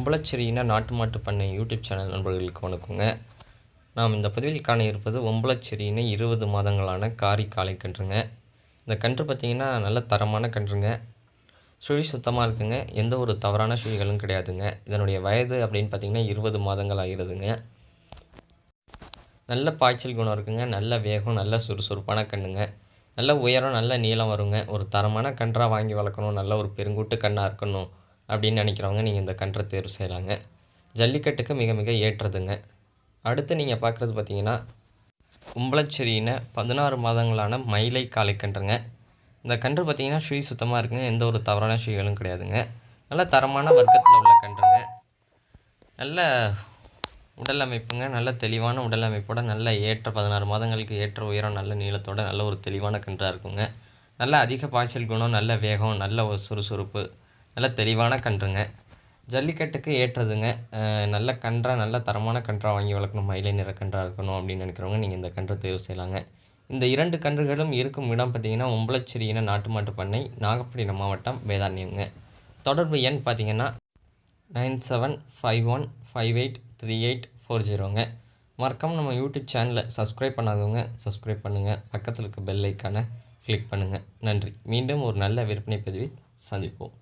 ஒம்பளச்சேரியின நாட்டு மாட்டு பண்ணை யூடியூப் சேனல் நண்பர்களுக்கு வணக்கங்க. நாம் இந்த பதிவில் காண இருப்பது ஒம்பளச்சேரியின 20 மாதங்களான காரி காளை கன்றுங்க. இந்த கன்று பார்த்திங்கன்னா நல்ல தரமான கன்றுங்க. சுழி சுத்தமாக இருக்குங்க. எந்த ஒரு தவறான சுழிகளும் கிடையாதுங்க. இதனுடைய வயது அப்படின்னு பார்த்திங்கன்னா 20 மாதங்கள் ஆகிறதுங்க. நல்ல பாய்ச்சல் குணம் இருக்குங்க. நல்ல வேகம், நல்ல சுறுசுறுப்பான கன்றுங்க. நல்ல உயரம், நல்ல நீளம் வருங்க. ஒரு தரமான கன்றாக வாங்கி வளர்க்கணும், நல்ல ஒரு பெருங்கூட்டு கன்றாக இருக்கணும் அப்படின்னு நினைக்கிறவங்க நீங்கள் இந்த கன்றை தேர்வு செய்யலாங்க. ஜல்லிக்கட்டுக்கு மிக மிக ஏற்றதுங்க. அடுத்து நீங்கள் பார்க்குறது பார்த்தீங்கன்னா ஒம்பளச்சேரியின 16 மாதங்களான மயிலை காளை கன்றுங்க. இந்த கன்று பார்த்தீங்கன்னா சுழி சுத்தமாக இருக்குங்க. எந்த ஒரு தவறான சுழிகளும் கிடையாதுங்க. நல்ல தரமான வர்க்கத்தில் உள்ள கன்றுங்க. நல்ல உடல் அமைப்புங்க. நல்ல தெளிவான உடல் அமைப்போட நல்ல ஏற்ற 16 மாதங்களுக்கு ஏற்ற உயரம், நல்ல நீளத்தோட நல்ல ஒரு தெளிவான கன்றாக இருக்குங்க. நல்ல அதிக பாய்ச்சல் குணம், நல்ல வேகம், நல்ல ஒரு சுறுசுறுப்பு, நல்ல தெளிவான கன்றுங்க. ஜல்லிக்கட்டுக்கு ஏற்றதுங்க. நல்ல கன்றாக, நல்ல தரமான கன்றாக வாங்கி வளர்க்கணும், மயிலை நிற கன்றாக இருக்கணும் அப்படின்னு நினைக்கிறவங்க நீங்கள் இந்த கன்றை தேர்வு செய்யலாங்க. இந்த 2 கன்றுகளும் இருக்கும் இடம் பார்த்தீங்கன்னா ஒம்பளச்சேரியின நாட்டு மாட்டு பண்ணை, நாகப்பட்டினம் மாவட்டம், வேதாரண்யம்ங்க. தொடர்பு எண் பார்த்தீங்கன்னா 9751583840ங்க. மறக்காமல் நம்ம யூடியூப் சேனலை சப்ஸ்கிரைப் பண்ணாதவங்க சப்ஸ்கிரைப் பண்ணுங்கள். பக்கத்தில் இருக்க பெல் ஐக்கானை கிளிக் பண்ணுங்கள். நன்றி. மீண்டும் ஒரு நல்ல விற்பனை பதிவில் சந்திப்போம்.